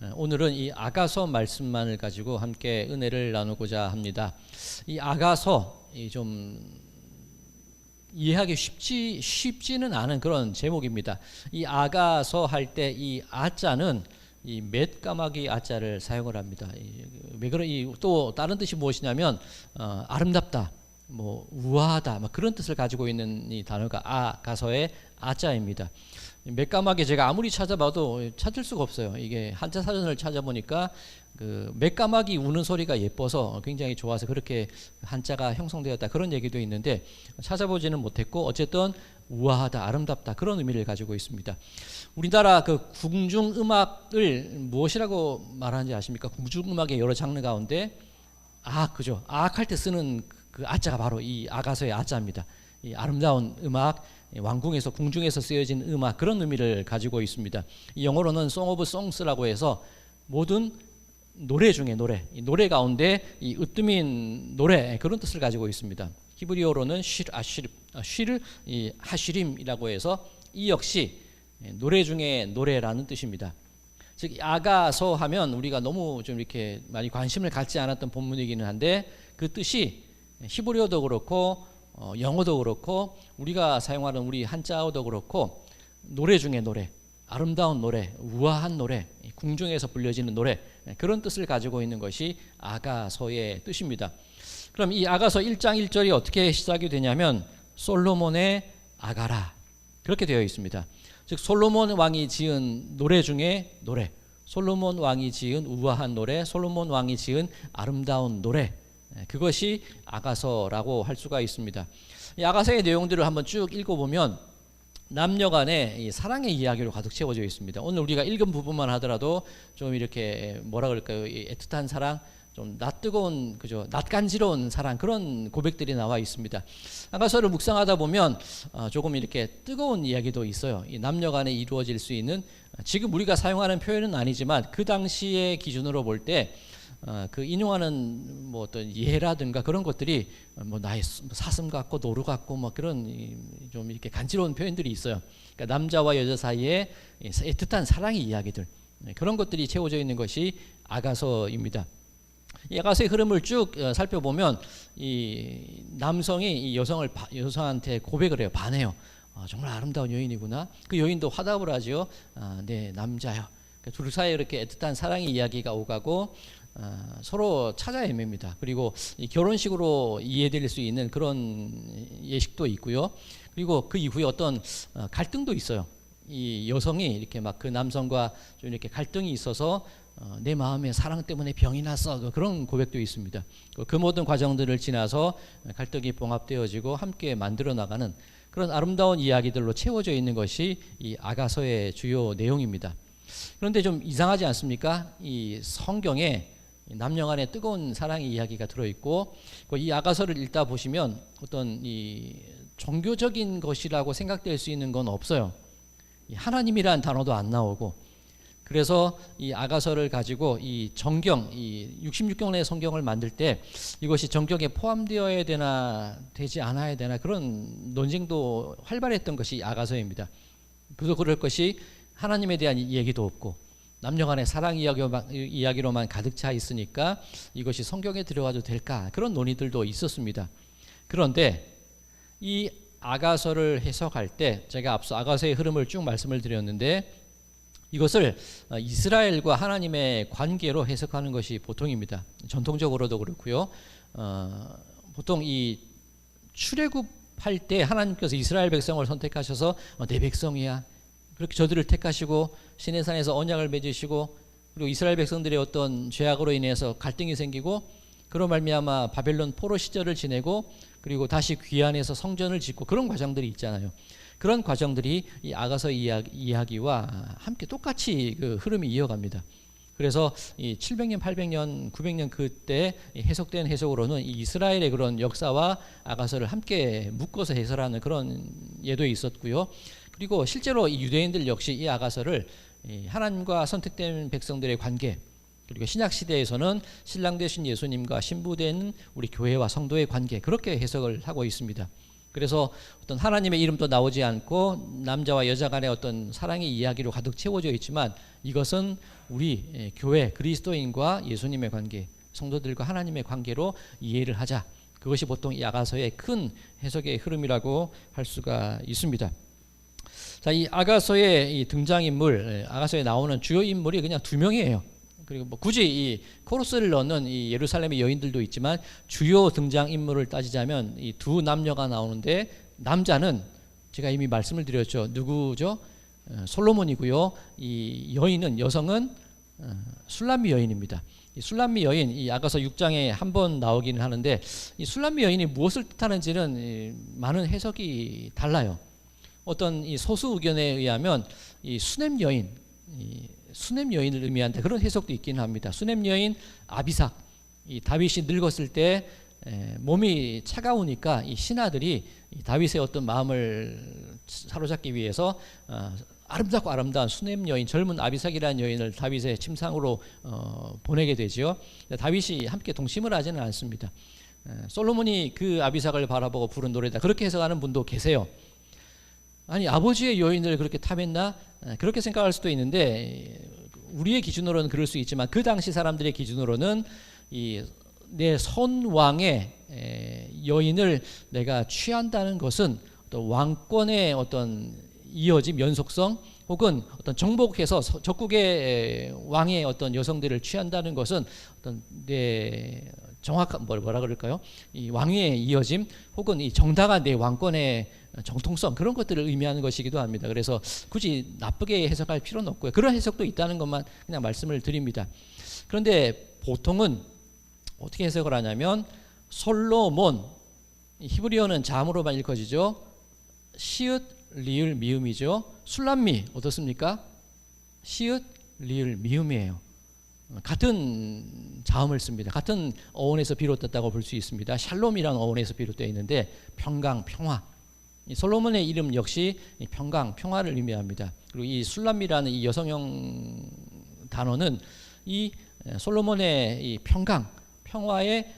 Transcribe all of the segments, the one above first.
오늘은 이 아가서 말씀만을 가지고 함께 은혜를 나누고자 합니다. 이 아가서 좀 이해하기 쉽지는 않은 그런 제목입니다. 이 아가서 할 때 이 아자는 이 맷까마귀 아자를 사용을 합니다. 왜 그런 또 다른 뜻이 무엇이냐면 아름답다, 뭐 우아하다, 막 그런 뜻을 가지고 있는 이 단어가 아가서의 아자입니다. 맷까마귀 제가 아무리 찾아봐도 찾을 수가 없어요. 이게 한자 사전을 찾아보니까 그 맷까마귀 우는 소리가 예뻐서 굉장히 좋아서 그렇게 한자가 형성되었다 그런 얘기도 있는데 찾아보지는 못했고 어쨌든 우아하다, 아름답다 그런 의미를 가지고 있습니다. 우리나라 그 궁중음악을 무엇이라고 말하는지 아십니까? 궁중음악의 여러 장르 가운데 그죠? 악할 때 쓰는 그 아자가 바로 이 아가서의 아자입니다. 이 아름다운 음악, 왕궁에서 궁중에서 쓰여진 음악 그런 의미를 가지고 있습니다. 이 영어로는 Song of Songs라고 해서 모든 노래 중에 이 노래 가운데 이 으뜸인 노래 그런 뜻을 가지고 있습니다. 히브리어로는 쉬를 이 하시림이라고 해서 이 역시 노래 중에 노래라는 뜻입니다. 즉 아가서 하면 우리가 너무 좀 이렇게 많이 관심을 갖지 않았던 본문이기는 한데 그 뜻이 히브리어도 그렇고 영어도 그렇고 우리가 사용하는 우리 한자어도 그렇고 노래 중에 노래, 아름다운 노래, 우아한 노래, 궁중에서 불려지는 노래 그런 뜻을 가지고 있는 것이 아가서의 뜻입니다. 그럼 이 아가서 1장 1절이 어떻게 시작이 되냐면 솔로몬의 아가라 그렇게 되어 있습니다. 즉 솔로몬 왕이 지은 노래 중에 노래, 솔로몬 왕이 지은 우아한 노래, 솔로몬 왕이 지은 아름다운 노래 그것이 아가서라고 할 수가 있습니다. 이 아가서의 내용들을 한번 쭉 읽어보면 남녀간의 사랑의 이야기로 가득 채워져 있습니다. 오늘 우리가 읽은 부분만 하더라도 좀 이렇게 뭐라 그럴까요? 애틋한 사랑, 좀 낯뜨거운 그죠? 낯간지러운 사랑 그런 고백들이 나와 있습니다. 아가서를 묵상하다 보면 조금 이렇게 뜨거운 이야기도 있어요. 이 남녀간에 이루어질 수 있는 지금 우리가 사용하는 표현은 아니지만 그 당시의 기준으로 볼 때 그 인용하는 뭐 어떤 예라든가 그런 것들이 뭐 나의 사슴 같고 노루 같고 뭐 그런 좀 이렇게 간지러운 표현들이 있어요. 그러니까 남자와 여자 사이에 애틋한 사랑의 이야기들 그런 것들이 채워져 있는 것이 아가서입니다. 이 아가서의 흐름을 쭉 살펴보면 이 남성이 이 여성한테 고백을 해요. 반해요. 정말 아름다운 여인이구나. 그 여인도 화답을 하죠. 네, 남자요. 그러니까 둘 사이에 이렇게 애틋한 사랑의 이야기가 오가고 서로 찾아 헤맵니다. 그리고 이 결혼식으로 이해될 수 있는 그런 예식도 있고요. 그리고 그 이후에 어떤 갈등도 있어요. 이 여성이 이렇게 막 그 남성과 좀 이렇게 갈등이 있어서 내 마음에 사랑 때문에 병이 났어 그런 고백도 있습니다. 그 모든 과정들을 지나서 갈등이 봉합되어지고 함께 만들어 나가는 그런 아름다운 이야기들로 채워져 있는 것이 이 아가서의 주요 내용입니다. 그런데 좀 이상하지 않습니까? 이 성경에 남녀 간의 뜨거운 사랑의 이야기가 들어있고 이 아가서를 읽다 보시면 어떤 이 종교적인 것이라고 생각될 수 있는 건 없어요. 하나님이란 단어도 안 나오고 그래서 이 아가서를 가지고 이 정경, 이 66경의 성경을 만들 때 이것이 정경에 포함되어야 되나 되지 않아야 되나 그런 논쟁도 활발했던 것이 아가서입니다. 그래서 그럴 것이 하나님에 대한 얘기도 없고 남녀 간의 사랑 이야기로만 가득 차 있으니까 이것이 성경에 들어가도 될까 그런 논의들도 있었습니다. 그런데 이 아가서를 해석할 때 제가 앞서 아가서의 흐름을 쭉 말씀을 드렸는데 이것을 이스라엘과 하나님의 관계로 해석하는 것이 보통입니다. 전통적으로도 그렇고요. 보통 이 출애굽할 때 하나님께서 이스라엘 백성을 선택하셔서 내 백성이야 그렇게 저들을 택하시고 시내산에서 언약을 맺으시고 그리고 이스라엘 백성들의 어떤 죄악으로 인해서 갈등이 생기고 그로 말미암아 바벨론 포로 시절을 지내고 그리고 다시 귀환해서 성전을 짓고 그런 과정들이 있잖아요. 그런 과정들이 이 아가서 이야기와 함께 똑같이 그 흐름이 이어갑니다. 그래서 이 700년, 800년, 900년 그때 해석된 해석으로는 이 이스라엘의 그런 역사와 아가서를 함께 묶어서 해설하는 그런 예도 있었고요. 그리고 실제로 이 유대인들 역시 이 아가서를 하나님과 선택된 백성들의 관계 그리고 신약 시대에서는 신랑 되신 예수님과 신부된 우리 교회와 성도의 관계 그렇게 해석을 하고 있습니다. 그래서 어떤 하나님의 이름도 나오지 않고 남자와 여자 간의 어떤 사랑의 이야기로 가득 채워져 있지만 이것은 우리 교회 그리스도인과 예수님의 관계, 성도들과 하나님의 관계로 이해를 하자. 그것이 보통 이 아가서의 큰 해석의 흐름이라고 할 수가 있습니다. 자, 이 아가서의 이 등장인물, 아가서에 나오는 주요 인물이 그냥 두 명이에요. 그리고 뭐 굳이 이 코러스를 넣는 이 예루살렘의 여인들도 있지만 주요 등장 인물을 따지자면 이 두 남녀가 나오는데 남자는 제가 이미 말씀을 드렸죠. 누구죠? 솔로몬이고요. 이 여성은 술람미 여인입니다. 이 술람미 여인, 이 아가서 6장에 한 번 나오기는 하는데 이 술람미 여인이 무엇을 뜻하는지는 많은 해석이 달라요. 어떤 이 소수 의견에 의하면 이 수냄 여인, 수냄 여인을 의미한다 그런 해석도 있기는 합니다. 수냄 여인 아비삭, 이 다윗이 늙었을 때 몸이 차가우니까 이 신하들이 이 다윗의 어떤 마음을 사로잡기 위해서 아름답고 아름다운 수냄 여인, 젊은 아비삭이라는 여인을 다윗의 침상으로 보내게 되죠. 다윗이 함께 동침을 하지는 않습니다. 솔로몬이 그 아비삭을 바라보고 부른 노래다 그렇게 해석하는 분도 계세요. 아니 아버지의 여인을 그렇게 탐했나? 그렇게 생각할 수도 있는데 우리의 기준으로는 그럴 수 있지만 그 당시 사람들의 기준으로는 이 내 선왕의 여인을 내가 취한다는 것은 또 왕권의 어떤 이어짐, 연속성 혹은 어떤 정복해서 적국의 왕의 어떤 여성들을 취한다는 것은 어떤 내 정확한 뭐라 그럴까요? 이 왕위의 이어짐 혹은 이 정당한 내 왕권의 정통성 그런 것들을 의미하는 것이기도 합니다. 그래서 굳이 나쁘게 해석할 필요는 없고요. 그런 해석도 있다는 것만 그냥 말씀을 드립니다. 그런데 보통은 어떻게 해석을 하냐면 솔로몬, 히브리어는 자음으로만 읽어지죠. 시읒, 리을, 미음이죠. 술람미 어떻습니까? 시읒, 리을, 미음이에요. 같은 자음을 씁니다. 같은 어원에서 비롯됐다고 볼 수 있습니다. 샬롬이라는 어원에서 비롯되어 있는데 평강, 평화. 이 솔로몬의 이름 역시 평강, 평화를 의미합니다. 그리고 이 술람미라는 이 여성형 단어는 이 솔로몬의 이 평강, 평화에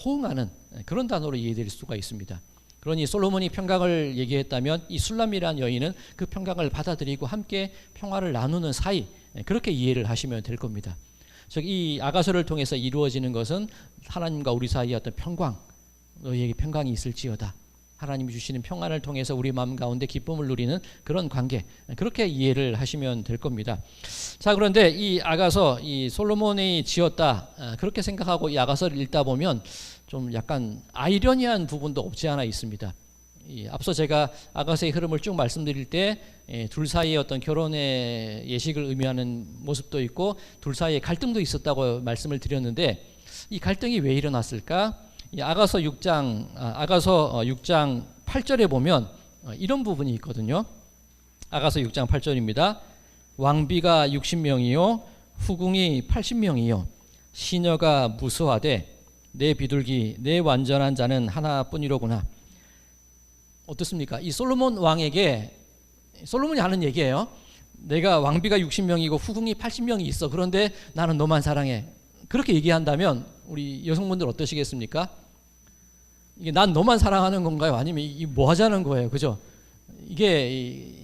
호응하는 그런 단어로 이해될 수가 있습니다. 그러니 솔로몬이 평강을 얘기했다면 이 술람이라는 여인은 그 평강을 받아들이고 함께 평화를 나누는 사이 그렇게 이해를 하시면 될 겁니다. 즉 이 아가서를 통해서 이루어지는 것은 하나님과 우리 사이의 어떤 평강, 너희에게 평강이 있을지어다. 하나님이 주시는 평안을 통해서 우리 마음 가운데 기쁨을 누리는 그런 관계 그렇게 이해를 하시면 될 겁니다. 자 그런데 이 아가서 이 솔로몬이 지었다 그렇게 생각하고 이 아가서를 읽다 보면 좀 약간 아이러니한 부분도 없지 않아 있습니다. 앞서 제가 아가서의 흐름을 쭉 말씀드릴 때 둘 사이의 어떤 결혼의 예식을 의미하는 모습도 있고 둘 사이에 갈등도 있었다고 말씀을 드렸는데 이 갈등이 왜 일어났을까? 이 아가서 6장 8절에 보면 이런 부분이 있거든요. 아가서 6장 8절입니다. 왕비가 60명이요 후궁이 80명이요 시녀가 무수하되 내 비둘기 내 완전한 자는 하나뿐이로구나. 어떻습니까? 이 솔로몬 왕에게 솔로몬이 하는 얘기예요. 내가 왕비가 60명이고 후궁이 80명이 있어. 그런데 나는 너만 사랑해. 그렇게 얘기한다면 우리 여성분들 어떠시겠습니까? 이게 난 너만 사랑하는 건가요? 아니면 이 뭐 하자는 거예요? 그죠? 이게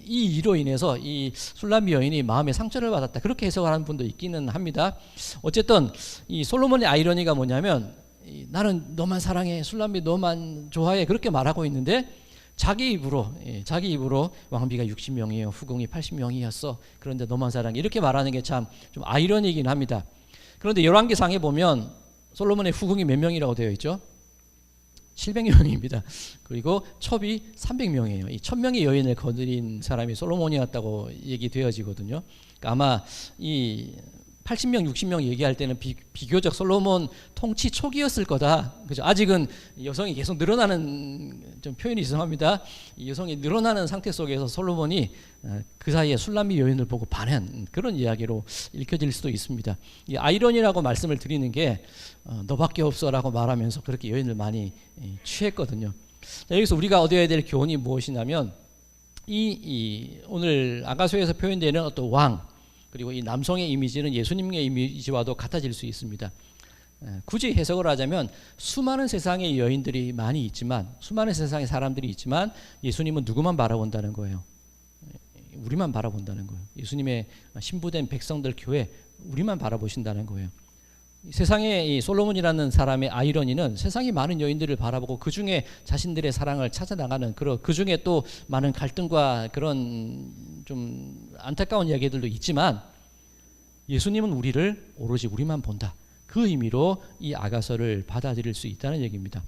이 일로 인해서 이 술람미 여인이 마음의 상처를 받았다. 그렇게 해석하는 분도 있기는 합니다. 어쨌든 이 솔로몬의 아이러니가 뭐냐면 나는 너만 사랑해. 술람미 너만 좋아해. 그렇게 말하고 있는데 자기 입으로 왕비가 60명이에요. 후궁이 80명이었어. 그런데 너만 사랑해. 이렇게 말하는 게 참 좀 아이러니이긴 합니다. 그런데 열왕기상에 보면 솔로몬의 후궁이 몇 명이라고 되어 있죠? 700명입니다. 그리고 첩이 300명이에요. 이 1000명의 여인을 거느린 사람이 솔로몬이었다고 얘기되어지거든요. 그러니까 아마 이 80명, 60명 얘기할 때는 비교적 솔로몬 통치 초기였을 거다. 그죠? 아직은 여성이 계속 늘어나는 좀 표현이 이상합니다. 이 여성이 늘어나는 상태 속에서 솔로몬이 그 사이에 술람미 여인을 보고 반한 그런 이야기로 읽혀질 수도 있습니다. 이 아이러니라고 말씀을 드리는 게 너밖에 없어라고 말하면서 그렇게 여인을 많이 취했거든요. 자, 여기서 우리가 얻어야 될 교훈이 무엇이냐면 이 오늘 아가서에서 표현되는 어떤 왕 그리고 이 남성의 이미지는 예수님의 이미지와도 같아질 수 있습니다. 굳이 해석을 하자면 수많은 세상의 여인들이 많이 있지만, 수많은 세상의 사람들이 있지만 예수님은 누구만 바라본다는 거예요. 우리만 바라본다는 거예요. 예수님의 신부된 백성들 교회 우리만 바라보신다는 거예요. 세상에 이 솔로몬이라는 사람의 아이러니는 세상이 많은 여인들을 바라보고 그 중에 자신들의 사랑을 찾아나가는, 그 중에 또 많은 갈등과 그런 좀 안타까운 이야기들도 있지만 예수님은 우리를 오로지 우리만 본다. 그 의미로 이 아가서를 받아들일 수 있다는 얘기입니다.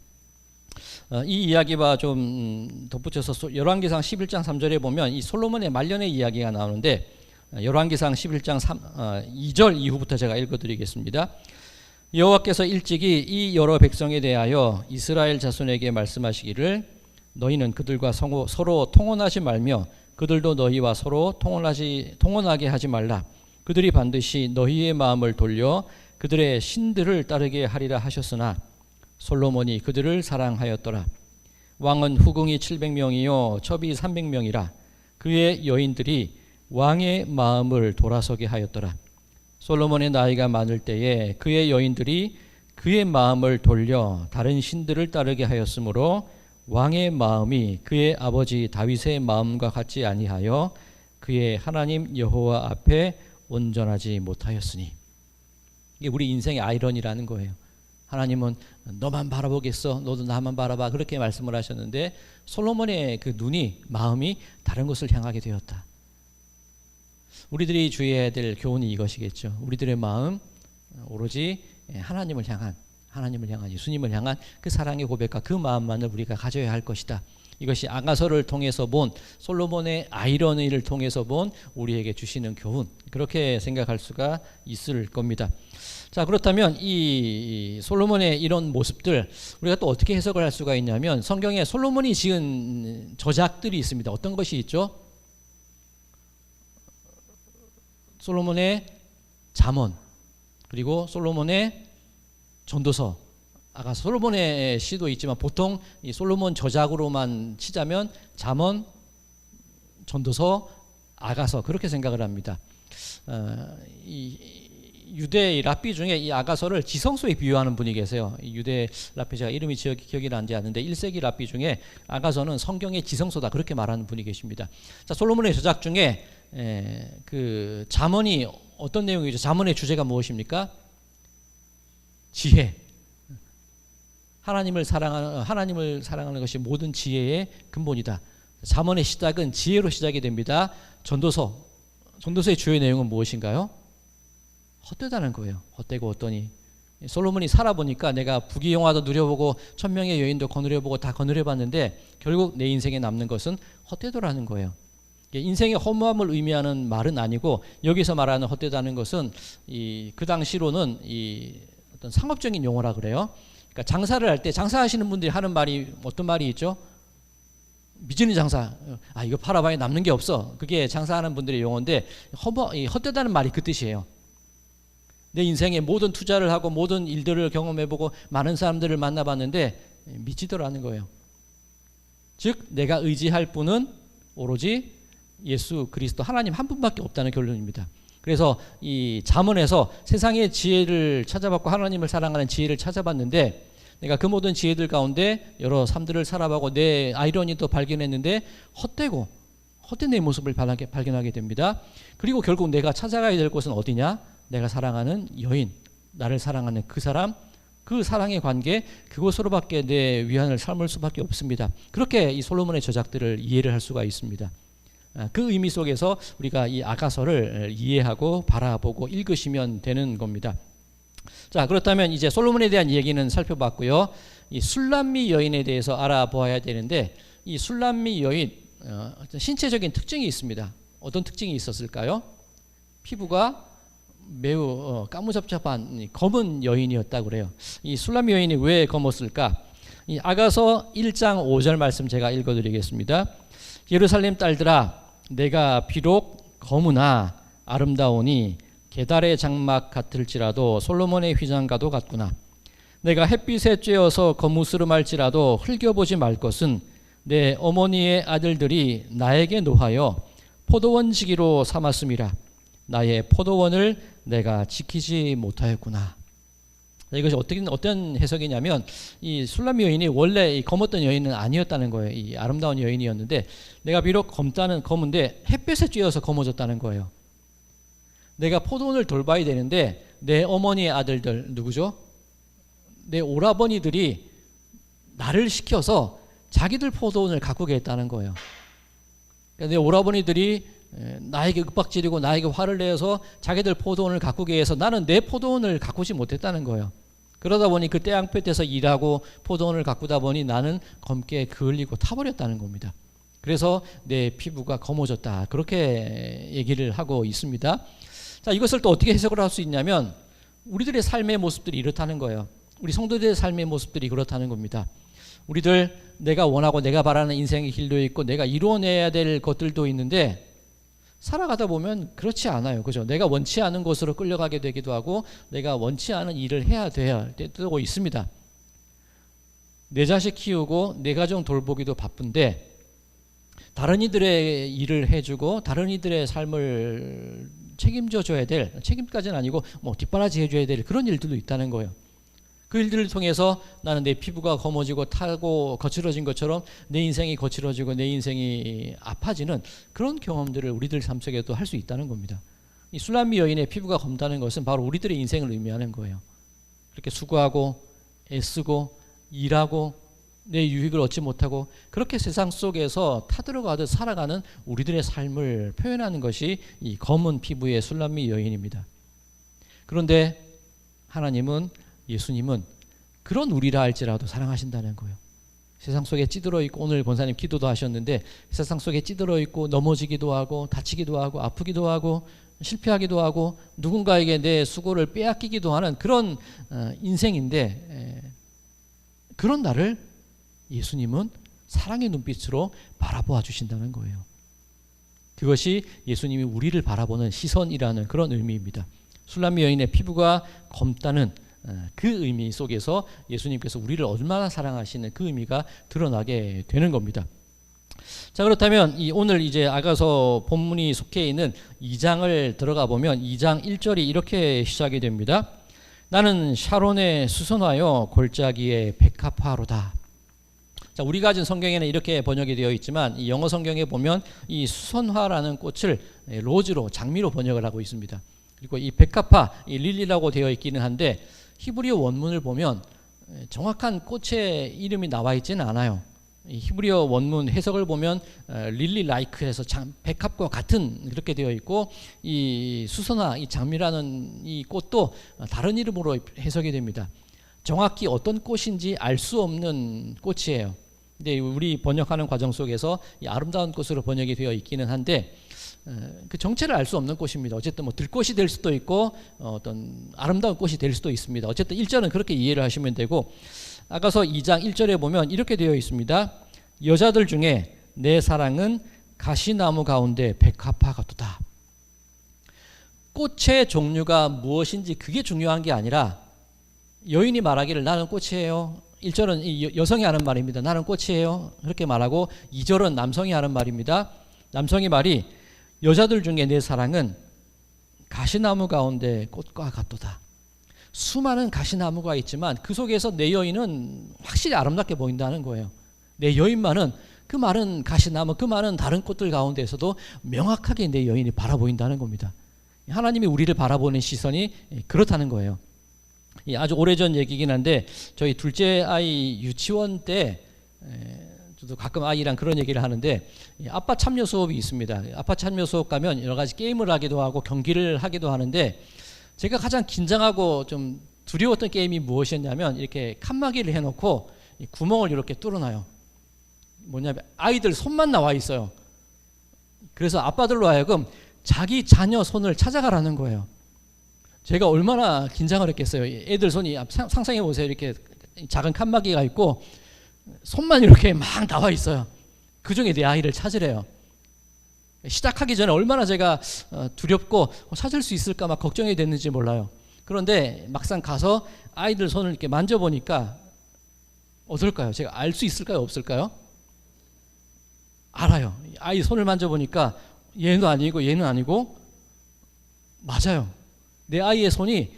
이 이야기와 좀 덧붙여서 열왕기상 11장 3절에 보면 이 솔로몬의 말년의 이야기가 나오는데, 열왕기상 11장 2절 이후부터 제가 읽어드리겠습니다. 여호와께서 일찍이 이 여러 백성에 대하여 이스라엘 자손에게 말씀하시기를 너희는 그들과 서로 통혼하지 말며 그들도 너희와 서로 통혼하게 하지 말라. 그들이 반드시 너희의 마음을 돌려 그들의 신들을 따르게 하리라 하셨으나 솔로몬이 그들을 사랑하였더라. 왕은 후궁이 700명이요 첩이 300명이라. 그의 여인들이 왕의 마음을 돌아서게 하였더라. 솔로몬의 나이가 많을 때에 그의 여인들이 그의 마음을 돌려 다른 신들을 따르게 하였으므로 왕의 마음이 그의 아버지 다윗의 마음과 같지 아니하여 그의 하나님 여호와 앞에 온전하지 못하였으니. 이게 우리 인생의 아이러니라는 거예요. 하나님은 너만 바라보겠어, 너도 나만 바라봐, 그렇게 말씀을 하셨는데 솔로몬의 그 눈이, 마음이 다른 곳을 향하게 되었다. 우리들이 주의해야 될 교훈이 이것이겠죠. 우리들의 마음 오로지 하나님을 향한 예수님을 향한 그 사랑의 고백과 그 마음만을 우리가 가져야 할 것이다. 이것이 아가서를 통해서 본, 솔로몬의 아이러니를 통해서 본 우리에게 주시는 교훈, 그렇게 생각할 수가 있을 겁니다. 자, 그렇다면 이 솔로몬의 이런 모습들 우리가 또 어떻게 해석을 할 수가 있냐면, 성경에 솔로몬이 지은 저작들이 있습니다. 어떤 것이 있죠? 솔로몬의 잠언, 그리고 솔로몬의 전도서, 아까 솔로몬의 시도 있지만 보통 이 솔로몬 저작으로만 치자면 잠언, 전도서, 아가서, 그렇게 생각을 합니다. 이 유대 랍비 중에 이 아가서를 지성소에 비유하는 분이 계세요. 이 유대 랍비, 제가 이름이 기억이 나지 않는데 1세기 랍비 중에 아가서는 성경의 지성소다, 그렇게 말하는 분이 계십니다. 자, 솔로몬의 저작 중에 그 잠언이 어떤 내용이죠? 잠언의 주제가 무엇입니까? 지혜. 하나님을 사랑하는 것이 모든 지혜의 근본이다. 잠언의 시작은 지혜로 시작이 됩니다. 전도서의 주요 내용은 무엇인가요? 헛되다는 거예요. 헛되고 헛되니. 솔로몬이 살아보니까 내가 부귀영화도 누려보고 천명의 여인도 거느려보고 다 거느려봤는데 결국 내 인생에 남는 것은 헛되더라는 거예요. 인생의 허무함을 의미하는 말은 아니고, 여기서 말하는 헛되다는 것은 그 당시로는 어떤 상업적인 용어라 그래요. 그러니까 장사를 할 때 장사하시는 분들이 하는 말이 어떤 말이 있죠? 미지는 장사. 이거 팔아봐야 남는 게 없어. 그게 장사하는 분들의 용어인데 헛되다는 말이 그 뜻이에요. 내 인생에 모든 투자를 하고 모든 일들을 경험해보고 많은 사람들을 만나봤는데 미치더라는 거예요. 즉 내가 의지할 분은 오로지 예수 그리스도 하나님 한 분밖에 없다는 결론입니다. 그래서 이 잠언에서 세상의 지혜를 찾아봤고 하나님을 사랑하는 지혜를 찾아봤는데 내가 그 모든 지혜들 가운데 여러 삶들을 살아보고 내 아이러니도 발견했는데 헛된 내 모습을 발견하게 됩니다. 그리고 결국 내가 찾아가야 될 곳은 어디냐? 내가 사랑하는 여인, 나를 사랑하는 그 사람, 그 사랑의 관계, 그곳으로밖에 내 위안을 삼을 수밖에 없습니다. 그렇게 이 솔로몬의 저작들을 이해를 할 수가 있습니다. 그 의미 속에서 우리가 이 아가서를 이해하고 바라보고 읽으시면 되는 겁니다. 자, 그렇다면 이제 솔로몬에 대한 얘기는 살펴봤고요. 이 술람미 여인에 대해서 알아보아야 되는데, 이 술람미 여인 신체적인 특징이 있습니다. 어떤 특징이 있었을까요? 피부가 매우 까무잡잡한 검은 여인이었다고 그래요. 이 술람미 여인이 왜 검었을까? 이 아가서 1장 5절 말씀 제가 읽어드리겠습니다. 예루살렘 딸들아, 내가 비록 검으나 아름다우니 게달의 장막 같을지라도 솔로몬의 휘장과도 같구나. 내가 햇빛에 쬐어서 거무스름할지라도 흘겨보지 말 것은 내 어머니의 아들들이 나에게 노하여 포도원 지기로 삼았음이라. 나의 포도원을 내가 지키지 못하였구나. 이것이 어떤 해석이냐면 이 술람 여인이 원래 이 검었던 여인은 아니었다는 거예요. 이 아름다운 여인이었는데 내가 비록 검은데 햇볕에 쬐어서 검어졌다는 거예요. 내가 포도원을 돌봐야 되는데 내 어머니의 아들들 누구죠? 내 오라버니들이 나를 시켜서 자기들 포도원을 가꾸게 했다는 거예요. 그러니까 내 오라버니들이 나에게 윽박지르고 나에게 화를 내어서 자기들 포도원을 가꾸게 해서 나는 내 포도원을 가꾸지 못했다는 거예요. 그러다 보니 그 태양볕에서 일하고 포도원을 가꾸다 보니 나는 검게 그을리고 타버렸다는 겁니다. 그래서 내 피부가 검어졌다. 그렇게 얘기를 하고 있습니다. 자, 이것을 또 어떻게 해석을 할 수 있냐면 우리들의 삶의 모습들이 이렇다는 거예요. 우리 성도들의 삶의 모습들이 그렇다는 겁니다. 우리들 내가 원하고 내가 바라는 인생의 길도 있고 내가 이루어내야 될 것들도 있는데 살아가다 보면 그렇지 않아요. 그죠? 내가 원치 않은 곳으로 끌려가게 되기도 하고 내가 원치 않은 일을 해야 되고 있습니다. 내 자식 키우고 내 가정 돌보기도 바쁜데 다른 이들의 일을 해주고 다른 이들의 삶을 책임져 줘야 될, 책임까지는 아니고 뭐 뒷바라지 해줘야 될 그런 일들도 있다는 거예요. 그 일들을 통해서 나는 내 피부가 검어지고 타고 거칠어진 것처럼 내 인생이 거칠어지고 내 인생이 아파지는 그런 경험들을 우리들 삶 속에도 할 수 있다는 겁니다. 이 술람미 여인의 피부가 검다는 것은 바로 우리들의 인생을 의미하는 거예요. 그렇게 수고하고 애쓰고 일하고 내 유익을 얻지 못하고 그렇게 세상 속에서 타들어가듯 살아가는 우리들의 삶을 표현하는 것이 이 검은 피부의 술람미 여인입니다. 그런데 하나님은 예수님은 그런 우리라 할지라도 사랑하신다는 거예요. 세상 속에 찌들어 있고 오늘 권사님 기도도 하셨는데 세상 속에 찌들어 있고 넘어지기도 하고 다치기도 하고 아프기도 하고 실패하기도 하고 누군가에게 내 수고를 빼앗기기도 하는 그런 인생인데 그런 나를 예수님은 사랑의 눈빛으로 바라보아 주신다는 거예요. 그것이 예수님이 우리를 바라보는 시선이라는 그런 의미입니다. 술람미 여인의 피부가 검다는 그 의미 속에서 예수님께서 우리를 얼마나 사랑하시는 그 의미가 드러나게 되는 겁니다. 자, 그렇다면 오늘 이제 아가서 본문이 속해 있는 2장을 들어가 보면 2장 1절이 이렇게 시작이 됩니다. 나는 샤론에 수선하여 골짜기에 백합화로다. 자, 우리가 가진 성경에는 이렇게 번역이 되어 있지만 이 영어 성경에 보면 이 수선화라는 꽃을 로즈로 장미로 번역을 하고 있습니다. 그리고 이 백합화, 이 릴리라고 되어 있기는 한데 히브리어 원문을 보면 정확한 꽃의 이름이 나와 있지는 않아요. 이 히브리어 원문 해석을 보면 릴리 라이크에서 백합과 같은 그렇게 되어 있고 이 수선화, 이 장미라는 이 꽃도 다른 이름으로 해석이 됩니다. 정확히 어떤 꽃인지 알 수 없는 꽃이에요. 근데 우리 번역하는 과정 속에서 이 아름다운 꽃으로 번역이 되어 있기는 한데 그 정체를 알 수 없는 꽃입니다. 어쨌든 뭐 들꽃이 될 수도 있고 어떤 아름다운 꽃이 될 수도 있습니다. 어쨌든 1절은 그렇게 이해를 하시면 되고 아가서 2장 1절에 보면 이렇게 되어 있습니다. 여자들 중에 내 사랑은 가시나무 가운데 백합화 같도다. 꽃의 종류가 무엇인지 그게 중요한 게 아니라 여인이 말하기를 나는 꽃이에요. 1절은 여성이 하는 말입니다. 나는 꽃이에요. 그렇게 말하고 2절은 남성이 하는 말입니다. 남성의 말이 여자들 중에 내 사랑은 가시나무 가운데 꽃과 같도다. 수많은 가시나무가 있지만 그 속에서 내 여인은 확실히 아름답게 보인다는 거예요. 내 여인만은 그 많은 가시나무, 그 많은 다른 꽃들 가운데에서도 명확하게 내 여인이 바라보인다는 겁니다. 하나님이 우리를 바라보는 시선이 그렇다는 거예요. 아주 오래전 얘기긴 한데 저희 둘째 아이 유치원 때 저도 가끔 아이랑 그런 얘기를 하는데 아빠 참여 수업이 있습니다. 아빠 참여 수업 가면 여러 가지 게임을 하기도 하고 경기를 하기도 하는데 제가 가장 긴장하고 좀 두려웠던 게임이 무엇이었냐면 이렇게 칸막이를 해놓고 구멍을 이렇게 뚫어놔요. 뭐냐면 아이들 손만 나와 있어요. 그래서 아빠들로 하여금 자기 자녀 손을 찾아가라는 거예요. 제가 얼마나 긴장을 했겠어요. 애들 손이 상상해 보세요. 이렇게 작은 칸막이가 있고 손만 이렇게 막 나와 있어요. 그중에 내 아이를 찾으래요. 시작하기 전에 얼마나 제가 두렵고 찾을 수 있을까 막 걱정이 됐는지 몰라요. 그런데 막상 가서 아이들 손을 이렇게 만져보니까 어떨까요? 제가 알 수 있을까요? 없을까요? 알아요. 아이 손을 만져보니까 얘는 아니고 얘는 아니고 맞아요. 내 아이의 손이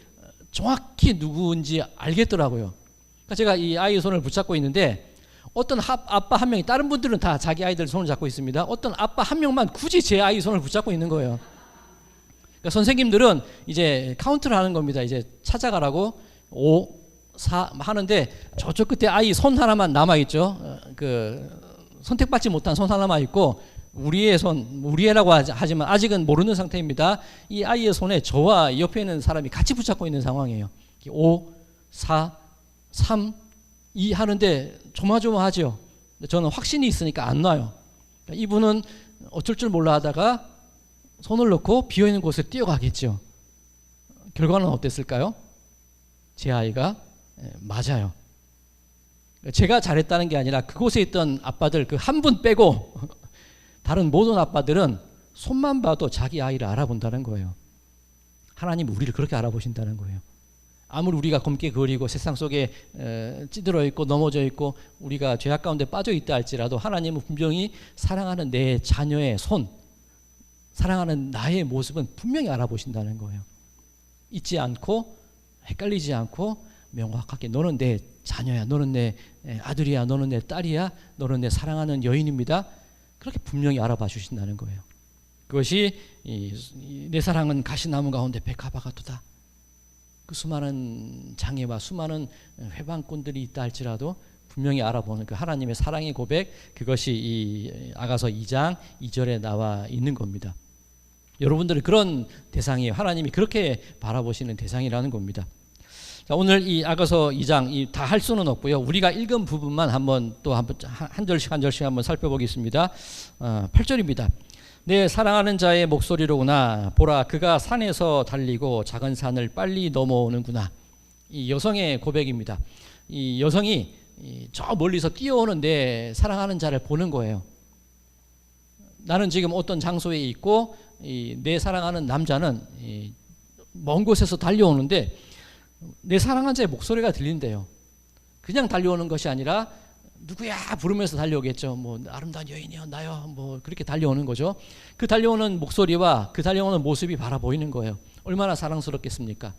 정확히 누구인지 알겠더라고요. 그러니까 제가 이 아이의 손을 붙잡고 있는데 어떤 아빠 한 명이, 다른 분들은 다 자기 아이들 손을 잡고 있습니다. 어떤 아빠 한 명만 굳이 제 아이 손을 붙잡고 있는 거예요. 그러니까 선생님들은 이제 카운트를 하는 겁니다. 이제 찾아가라고 5, 4 하는데 저쪽 끝에 아이 손 하나만 남아있죠. 그 선택받지 못한 손 하나만 있고 우리의 손, 우리라고 하지만 아직은 모르는 상태입니다. 이 아이의 손에 저와 옆에 있는 사람이 같이 붙잡고 있는 상황이에요. 5, 4, 3, 2 하는데 조마조마하죠. 저는 확신이 있으니까 안 놔요. 이분은 어쩔 줄 몰라 하다가 손을 놓고 비어있는 곳에 뛰어가겠죠. 결과는 어땠을까요? 제 아이가 맞아요. 제가 잘했다는 게 아니라 그곳에 있던 아빠들 그 한 분 빼고 다른 모든 아빠들은 손만 봐도 자기 아이를 알아본다는 거예요. 하나님 우리를 그렇게 알아보신다는 거예요. 아무리 우리가 검게 그리고 세상 속에 찌들어 있고 넘어져 있고 우리가 죄악 가운데 빠져 있다 할지라도 하나님은 분명히 사랑하는 내 자녀의 손, 사랑하는 나의 모습은 분명히 알아보신다는 거예요. 잊지 않고 헷갈리지 않고 명확하게 너는 내 자녀야, 너는 내 아들이야, 너는 내 딸이야, 너는 내 사랑하는 여인입니다. 그렇게 분명히 알아봐 주신다는 거예요. 그것이 내 사랑은 가시나무 가운데 백합화 같도다. 그 수많은 장애와 수많은 회방꾼들이 있다 할지라도 분명히 알아보는 그 하나님의 사랑의 고백, 그것이 이 아가서 2장 2절에 나와 있는 겁니다. 여러분들은 그런 대상이에요. 하나님이 그렇게 바라보시는 대상이라는 겁니다. 자, 오늘 이 아가서 2장 다 할 수는 없고요. 우리가 읽은 부분만 한번 또 한 절씩 한번 살펴보겠습니다. 8절입니다. 내 사랑하는 자의 목소리로구나. 보라, 그가 산에서 달리고 작은 산을 빨리 넘어오는구나. 이 여성의 고백입니다. 이 여성이 저 멀리서 뛰어오는 내 사랑하는 자를 보는 거예요. 나는 지금 어떤 장소에 있고 내 사랑하는 남자는 먼 곳에서 달려오는데 내 사랑하는 자의 목소리가 들린대요. 그냥 달려오는 것이 아니라 누구야 부르면서 달려오겠죠. 뭐 아름다운 여인이요, 나요, 뭐 그렇게 달려오는 거죠. 그 달려오는 목소리와 그 달려오는 모습이 바라 보이는 거예요. 얼마나 사랑스럽겠습니까?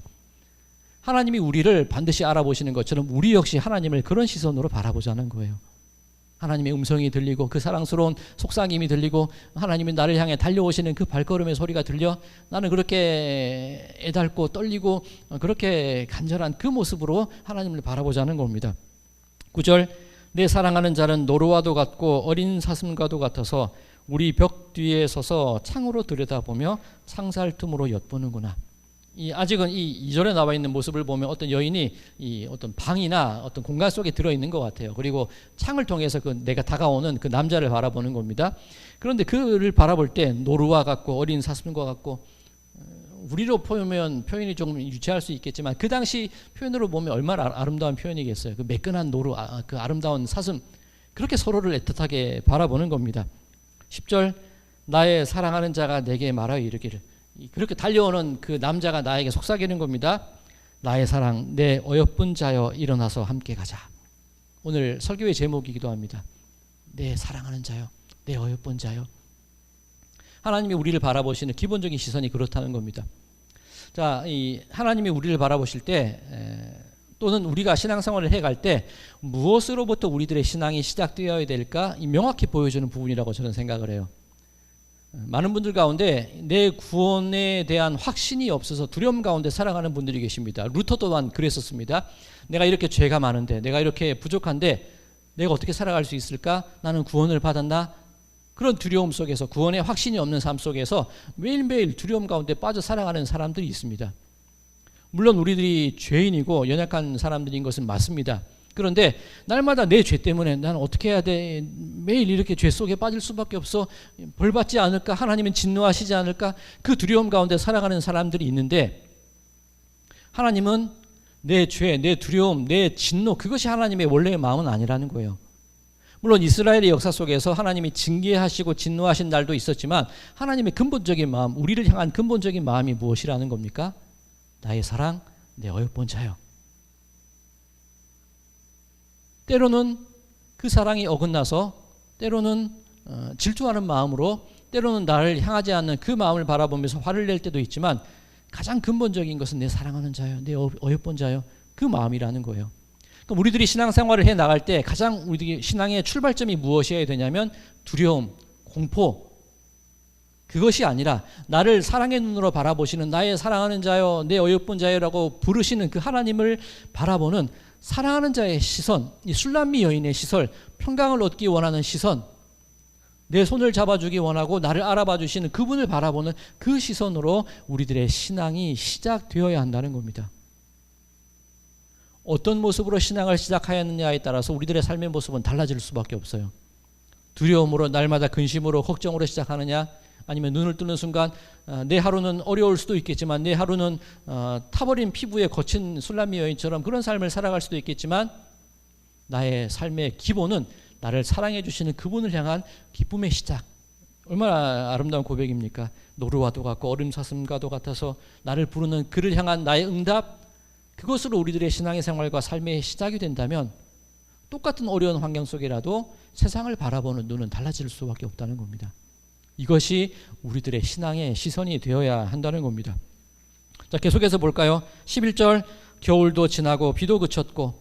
하나님이 우리를 반드시 알아보시는 것처럼 우리 역시 하나님을 그런 시선으로 바라보자는 거예요. 하나님의 음성이 들리고 그 사랑스러운 속삭임이 들리고 하나님이 나를 향해 달려오시는 그 발걸음의 소리가 들려 나는 그렇게 애달고 떨리고 그렇게 간절한 그 모습으로 하나님을 바라보자는 겁니다. 9절, 내 사랑하는 자는 노루와도 같고 어린 사슴과도 같아서 우리 벽 뒤에 서서 창으로 들여다보며 창살 틈으로 엿보는구나. 아직은 이 2절에 나와 있는 모습을 보면 어떤 여인이 이 어떤 방이나 어떤 공간 속에 들어있는 것 같아요. 그리고 창을 통해서 그 내가 다가오는 그 남자를 바라보는 겁니다. 그런데 그를 바라볼 때 노루와 같고 어린 사슴과 같고 우리로 보면 표현이 조금 유치할 수 있겠지만 그 당시 표현으로 보면 얼마나 아름다운 표현이겠어요. 그 매끈한 노루, 그 아름다운 사슴, 그렇게 서로를 애틋하게 바라보는 겁니다. 10절, 나의 사랑하는 자가 내게 말하여 이르기를. 그렇게 달려오는 그 남자가 나에게 속삭이는 겁니다. 나의 사랑, 내 어여쁜 자여 일어나서 함께 가자. 오늘 설교의 제목이기도 합니다. 내 사랑하는 자여, 내 어여쁜 자여. 하나님이 우리를 바라보시는 기본적인 시선이 그렇다는 겁니다. 자, 하나님이 우리를 바라보실 때 또는 우리가 신앙생활을 해갈 때 무엇으로부터 우리들의 신앙이 시작되어야 될까 명확히 보여주는 부분이라고 저는 생각을 해요. 많은 분들 가운데 내 구원에 대한 확신이 없어서 두려움 가운데 살아가는 분들이 계십니다. 루터 또한 그랬었습니다. 내가 이렇게 죄가 많은데, 내가 이렇게 부족한데 내가 어떻게 살아갈 수 있을까? 나는 구원을 받았나? 그런 두려움 속에서, 구원의 확신이 없는 삶 속에서 매일매일 두려움 가운데 빠져 살아가는 사람들이 있습니다. 물론 우리들이 죄인이고 연약한 사람들인 것은 맞습니다. 그런데 날마다 내 죄 때문에 나는 어떻게 해야 돼? 매일 이렇게 죄 속에 빠질 수밖에 없어. 벌 받지 않을까? 하나님은 진노하시지 않을까? 그 두려움 가운데 살아가는 사람들이 있는데 하나님은 내 죄, 내 두려움, 내 진노, 그것이 하나님의 원래의 마음은 아니라는 거예요. 물론 이스라엘의 역사 속에서 하나님이 징계하시고 진노하신 날도 있었지만 하나님의 근본적인 마음, 우리를 향한 근본적인 마음이 무엇이라는 겁니까? 나의 사랑, 내 어여쁜 자여. 때로는 그 사랑이 어긋나서 때로는 질투하는 마음으로, 때로는 나를 향하지 않는 그 마음을 바라보면서 화를 낼 때도 있지만 가장 근본적인 것은 내 사랑하는 자요, 내 어여쁜 자요, 그 마음이라는 거예요. 그럼 우리들이 신앙생활을 해 나갈 때 가장 우리 신앙의 출발점이 무엇이어야 되냐면 두려움, 공포, 그것이 아니라 나를 사랑의 눈으로 바라보시는 나의 사랑하는 자요, 내 어여쁜 자요라고 부르시는 그 하나님을 바라보는 사랑하는 자의 시선, 이 술람미 여인의 시선, 평강을 얻기 원하는 시선, 내 손을 잡아주기 원하고 나를 알아봐 주시는 그분을 바라보는 그 시선으로 우리들의 신앙이 시작되어야 한다는 겁니다. 어떤 모습으로 신앙을 시작하였느냐에 따라서 우리들의 삶의 모습은 달라질 수밖에 없어요. 두려움으로, 날마다 근심으로, 걱정으로 시작하느냐, 아니면 눈을 뜨는 순간 내 하루는 어려울 수도 있겠지만 내 하루는 타버린 피부에 거친 술람미 여인처럼 그런 삶을 살아갈 수도 있겠지만 나의 삶의 기본은 나를 사랑해 주시는 그분을 향한 기쁨의 시작. 얼마나 아름다운 고백입니까? 노루와도 같고 어림 사슴과도 같아서 나를 부르는 그를 향한 나의 응답, 그것으로 우리들의 신앙의 생활과 삶의 시작이 된다면 똑같은 어려운 환경 속이라도 세상을 바라보는 눈은 달라질 수밖에 없다는 겁니다. 이것이 우리들의 신앙의 시선이 되어야 한다는 겁니다. 자, 계속해서 볼까요? 11절, 겨울도 지나고 비도 그쳤고.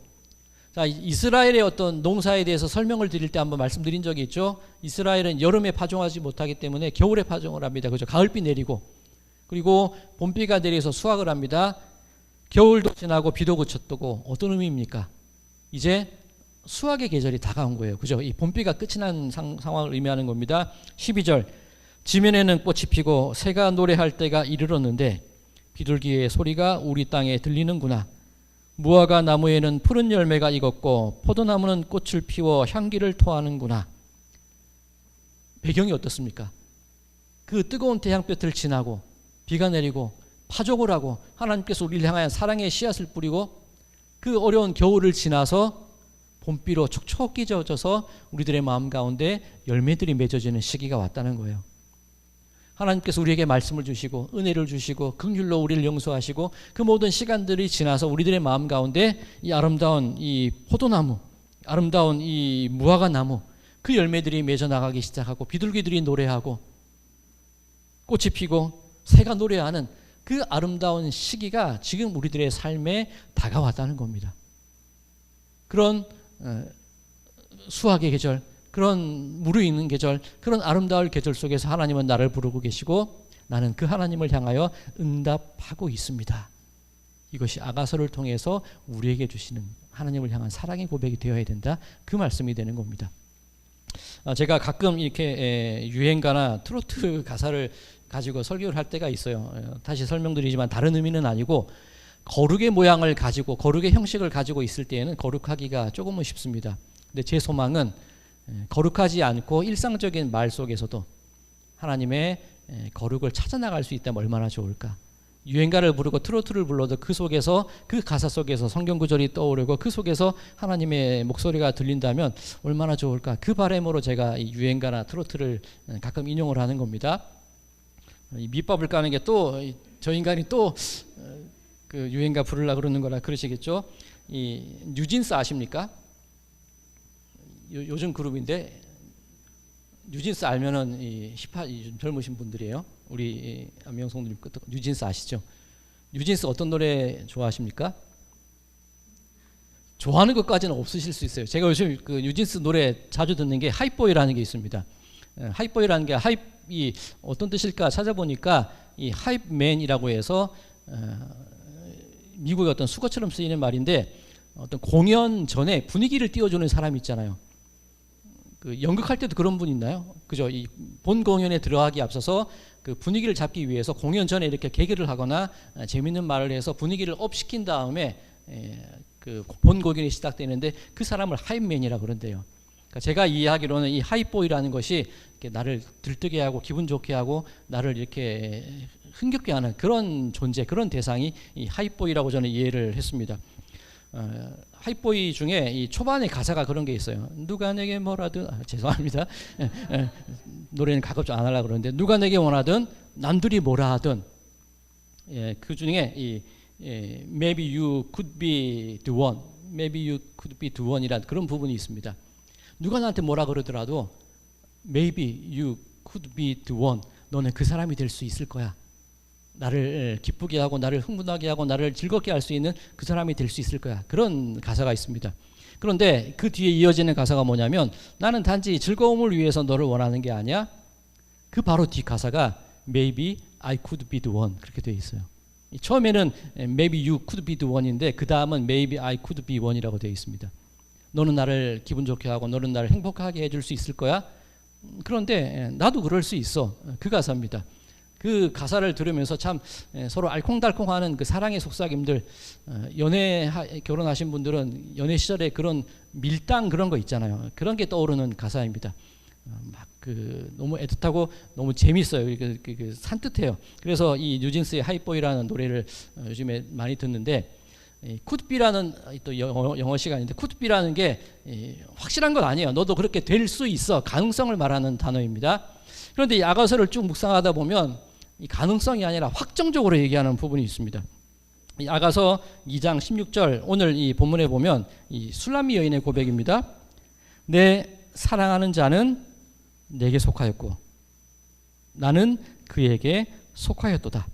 자, 이스라엘의 어떤 농사에 대해서 설명을 드릴 때 한번 말씀드린 적이 있죠. 이스라엘은 여름에 파종하지 못하기 때문에 겨울에 파종을 합니다. 그죠? 가을비 내리고, 그리고 봄비가 내려서 수확을 합니다. 겨울도 지나고 비도 그쳤고. 어떤 의미입니까? 이제 수확의 계절이 다가온 거예요. 그죠? 이 봄비가 끝이 난 상황을 의미하는 겁니다. 12절, 지면에는 꽃이 피고 새가 노래할 때가 이르렀는데 비둘기의 소리가 우리 땅에 들리는구나. 무화과 나무에는 푸른 열매가 익었고 포도나무는 꽃을 피워 향기를 토하는구나. 배경이 어떻습니까? 그 뜨거운 태양볕을 지나고 비가 내리고 파종을 하고 하나님께서 우리를 향하여 사랑의 씨앗을 뿌리고 그 어려운 겨울을 지나서 봄비로 촉촉히 젖어서 우리들의 마음 가운데 열매들이 맺어지는 시기가 왔다는 거예요. 하나님께서 우리에게 말씀을 주시고 은혜를 주시고 긍휼로 우리를 용서하시고 그 모든 시간들이 지나서 우리들의 마음 가운데 이 아름다운 이 포도나무, 아름다운 이 무화과 나무, 그 열매들이 맺어 나가기 시작하고 비둘기들이 노래하고 꽃이 피고 새가 노래하는 그 아름다운 시기가 지금 우리들의 삶에 다가왔다는 겁니다. 그런 수확의 계절, 그런 무르익는 계절, 그런 아름다울 계절 속에서 하나님은 나를 부르고 계시고 나는 그 하나님을 향하여 응답하고 있습니다. 이것이 아가서를 통해서 우리에게 주시는 하나님을 향한 사랑의 고백이 되어야 된다, 그 말씀이 되는 겁니다. 제가 가끔 이렇게 유행가나 트로트 가사를 가지고 설교를 할 때가 있어요. 다시 설명드리지만 다른 의미는 아니고 거룩의 모양을 가지고 거룩의 형식을 가지고 있을 때에는 거룩하기가 조금은 쉽습니다. 근데 제 소망은 거룩하지 않고 일상적인 말 속에서도 하나님의 거룩을 찾아나갈 수 있다면 얼마나 좋을까. 유행가를 부르고 트로트를 불러도 그 속에서, 그 가사 속에서 성경 구절이 떠오르고 그 속에서 하나님의 목소리가 들린다면 얼마나 좋을까. 그 바람으로 제가 이 유행가나 트로트를 가끔 인용을 하는 겁니다. 이 밑밥을 까는 게 또 저 인간이 또 그 유행가 부르려고 그러는 거라 그러시겠죠. 이 뉴진스 아십니까? 요즘 그룹인데 뉴진스 알면은 이 힙합 좀 젊으신 분들이에요. 우리 안명성님 뉴진스 아시죠? 뉴진스 어떤 노래 좋아하십니까? 좋아하는 것까지는 없으실 수 있어요. 제가 요즘 그 뉴진스 노래 자주 듣는 게 하이보이라는 게 있습니다. 하이보이라는 게 하이이 어떤 뜻일까 찾아보니까 이 하이맨이라고 해서 미국의 어떤 수거처럼 쓰이는 말인데 어떤 공연 전에 분위기를 띄워주는 사람 있잖아요. 그 연극할 때도 그런 분 있나요? 그죠? 이 본 공연에 들어가기 앞서서 그 분위기를 잡기 위해서 공연 전에 이렇게 개그를 하거나 재밌는 말을 해서 분위기를 업 시킨 다음에 그 본 공연이 시작되는데 그 사람을 하이맨이라고 그런대요. 그러니까 제가 이해하기로는 이 하이보이라는 것이 이렇게 나를 들뜨게 하고 기분 좋게 하고 나를 이렇게 흥겹게 하는 그런 존재, 그런 대상이 이 하이보이라고 저는 이해를 했습니다. 하이보이 중에 이 초반에 가사가 그런 게 있어요. 누가 내게 뭐라든 죄송합니다. 노래는 가급적 안 하려고 그러는데 누가 내게 원하든 남들이 뭐라 하든 그 중에 이 maybe you could be the one, maybe you could be the one이라는 그런 부분이 있습니다. 누가 나한테 뭐라 그러더라도 maybe you could be the one, 너는 그 사람이 될 수 있을 거야. 나를 기쁘게 하고 나를 흥분하게 하고 나를 즐겁게 할 수 있는 그 사람이 될 수 있을 거야. 그런 가사가 있습니다. 그런데 그 뒤에 이어지는 가사가 뭐냐면 나는 단지 즐거움을 위해서 너를 원하는 게 아니야. 그 바로 뒤 가사가 Maybe I could be the one 그렇게 되어 있어요. 처음에는 Maybe you could be the one인데 그 다음은 Maybe I could be one이라고 되어 있습니다. 너는 나를 기분 좋게 하고 너는 나를 행복하게 해줄 수 있을 거야. 그런데 나도 그럴 수 있어. 그 가사입니다. 그 가사를 들으면서 참 서로 알콩달콩하는 그 사랑의 속삭임들, 결혼하신 분들은 연애 시절에 그런 밀당 그런 거 있잖아요. 그런 게 떠오르는 가사입니다. 막 너무 애틋하고 너무 재밌어요. 산뜻해요. 그래서 이 뉴진스의 하이보이라는 노래를 요즘에 많이 듣는데 could be라는 또 영어 시간인데 could be라는 게 확실한 건 아니에요. 너도 그렇게 될 수 있어. 가능성을 말하는 단어입니다. 그런데 이 아가서를 쭉 묵상하다 보면 이 가능성이 아니라 확정적으로 얘기하는 부분이 있습니다. 이 아가서 2장 16절 오늘 이 본문에 보면 이 술람미 여인의 고백입니다. 내 사랑하는 자는 내게 속하였고 나는 그에게 속하였도다.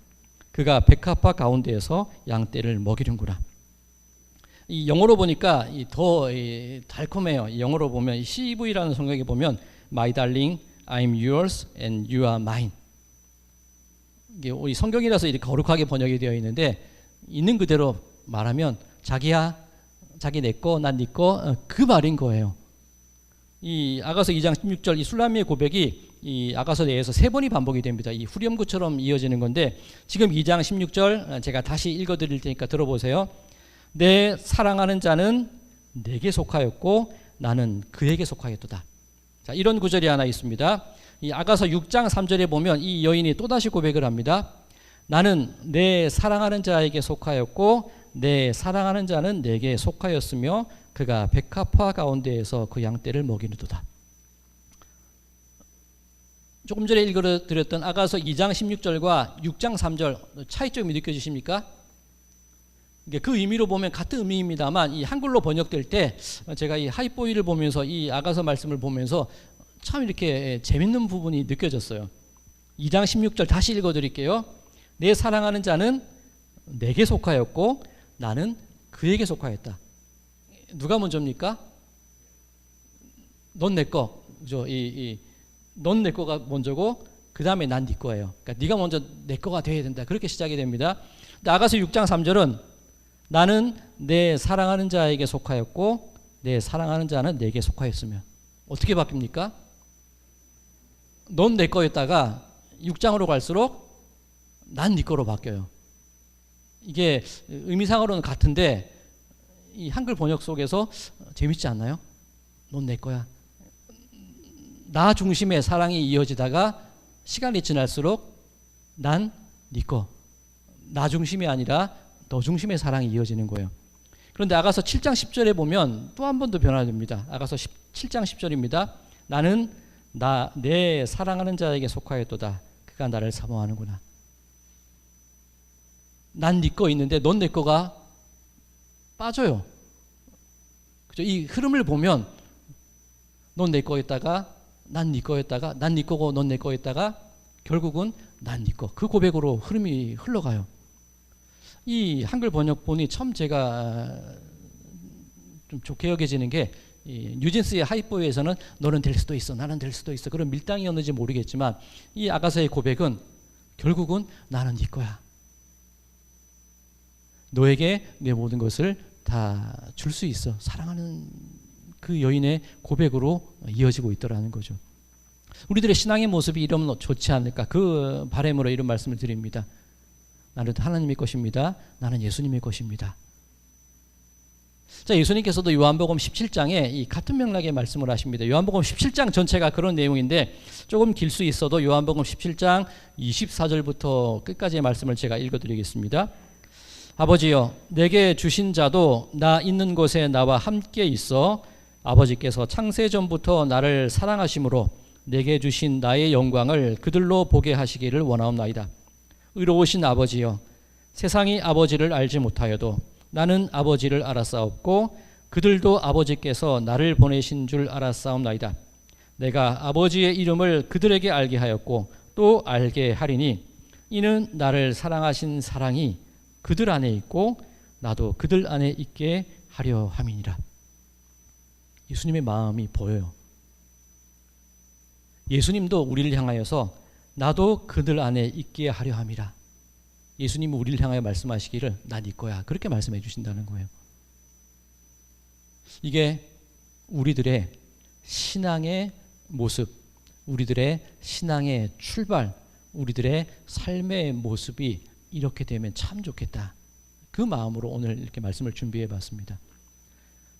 그가 백합화 가운데에서 양떼를 먹이는구나. 이 영어로 보니까 더 달콤해요. 영어로 보면 CV라는 성경에 보면 My darling, I'm yours and you are mine. 이게 우리 성경이라서 이렇게 거룩하게 번역이 되어 있는데 있는 그대로 말하면 자기야, 자기 내 거, 난 네 거 그 말인 거예요. 이 아가서 2장 16절 이 술람미의 고백이 이 아가서 내에서 3번이 반복이 됩니다. 이 후렴구처럼 이어지는 건데 지금 2장 16절 제가 다시 읽어드릴 테니까 들어보세요. 내 사랑하는 자는 내게 속하였고 나는 그에게 속하였도다. 자, 이런 구절이 하나 있습니다. 이 아가서 6장 3절에 보면 이 여인이 또다시 고백을 합니다. 나는 내 사랑하는 자에게 속하였고 내 사랑하는 자는 내게 속하였으며 그가 백합화 가운데에서 그 양떼를 먹이는도다. 조금 전에 읽어드렸던 아가서 2장 16절과 6장 3절 차이점이 느껴지십니까? 그 의미로 보면 같은 의미입니다만 이 한글로 번역될 때 제가 이 하이보이를 보면서 이 아가서 말씀을 보면서 참 이렇게 재밌는 부분이 느껴졌어요. 2장 16절 다시 읽어드릴게요. 내 사랑하는 자는 내게 속하였고 나는 그에게 속하였다. 누가 먼저입니까? 넌 내 거. 넌 내 거가 먼저고 그 다음에 난 네 거예요. 그러니까 네가 먼저 내 거가 돼야 된다. 그렇게 시작이 됩니다. 아가서 6장 3절은 나는 내 사랑하는 자에게 속하였고 내 사랑하는 자는 내게 속하였으며 어떻게 바뀝니까? 넌 내 거였다가 6장으로 갈수록 난 네 거로 바뀌어요. 이게 의미상으로는 같은데 이 한글 번역 속에서 재밌지 않나요? 넌 내 거야. 나 중심의 사랑이 이어지다가 시간이 지날수록 난 네 거. 나 중심이 아니라 너 중심의 사랑이 이어지는 거예요. 그런데 아가서 7장 10절에 보면 또 한 번 더 변화됩니다. 아가서 7장 10절입니다. 나는 내 사랑하는 자에게 속하였도다. 그가 나를 사모하는구나. 난 네 거 있는데 넌 내 거가 빠져요. 그죠? 이 흐름을 보면 넌 내 거였다가 난 네 거였다가 난 네 거고 넌 내 거였다가 결국은 난 네 거. 그 고백으로 흐름이 흘러가요. 이 한글 번역본이 참 제가 좀 좋게 여겨지는 게 뉴진스의 하이보이에서는 너는 될 수도 있어 나는 될 수도 있어 그런 밀당이었는지 모르겠지만 이 아가서의 고백은 결국은 나는 네 거야. 너에게 내 모든 것을 다 줄 수 있어. 사랑하는 그 여인의 고백으로 이어지고 있더라는 거죠. 우리들의 신앙의 모습이 이러면 좋지 않을까 그 바람으로 이런 말씀을 드립니다. 나는 하나님의 것입니다. 나는 예수님의 것입니다. 자, 예수님께서도 요한복음 17장에 이 같은 맥락의 말씀을 하십니다. 요한복음 17장 전체가 그런 내용인데 조금 길 수 있어도 요한복음 17장 24절부터 끝까지의 말씀을 제가 읽어드리겠습니다. 아버지여 내게 주신 자도 나 있는 곳에 나와 함께 있어 아버지께서 창세 전부터 나를 사랑하심으로 내게 주신 나의 영광을 그들로 보게 하시기를 원하옵나이다. 의로우신 아버지여 세상이 아버지를 알지 못하여도 나는 아버지를 알았사옵고 그들도 아버지께서 나를 보내신 줄 알았사옵나이다. 내가 아버지의 이름을 그들에게 알게 하였고 또 알게 하리니 이는 나를 사랑하신 사랑이 그들 안에 있고 나도 그들 안에 있게 하려 함이니라. 예수님의 마음이 보여요. 예수님도 우리를 향하여서 나도 그들 안에 있게 하려 함이라. 예수님은 우리를 향하여 말씀하시기를 나 네 거야. 그렇게 말씀해 주신다는 거예요. 이게 우리들의 신앙의 모습, 우리들의 신앙의 출발, 우리들의 삶의 모습이 이렇게 되면 참 좋겠다. 그 마음으로 오늘 이렇게 말씀을 준비해 봤습니다.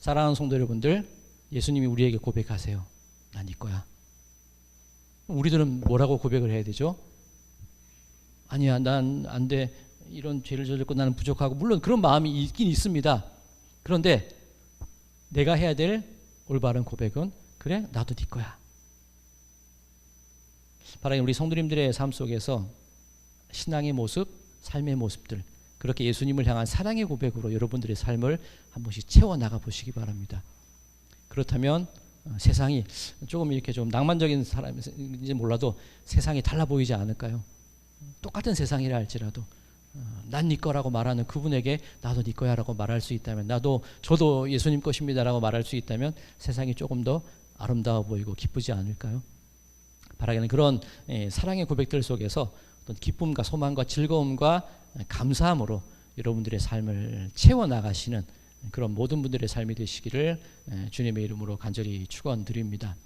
사랑하는 성도 여러분들, 예수님이 우리에게 고백하세요. 나 네 거야. 우리들은 뭐라고 고백을 해야 되죠? 아니야, 난 안 돼. 이런 죄를 저질렀고 나는 부족하고, 물론 그런 마음이 있긴 있습니다. 그런데 내가 해야 될 올바른 고백은 그래, 나도 네 거야. 바라긴 우리 성도님들의 삶 속에서 신앙의 모습, 삶의 모습들, 그렇게 예수님을 향한 사랑의 고백으로 여러분들의 삶을 한 번씩 채워나가 보시기 바랍니다. 그렇다면 세상이 조금 이렇게 좀 낭만적인 사람인지 몰라도 세상이 달라 보이지 않을까요? 똑같은 세상이라 할지라도 난 네 거라고 말하는 그분에게 나도 네 거야 라고 말할 수 있다면, 저도 예수님 것입니다 라고 말할 수 있다면 세상이 조금 더 아름다워 보이고 기쁘지 않을까요? 바라기는 그런 사랑의 고백들 속에서 어떤 기쁨과 소망과 즐거움과 감사함으로 여러분들의 삶을 채워나가시는 그런 모든 분들의 삶이 되시기를 주님의 이름으로 간절히 축원드립니다.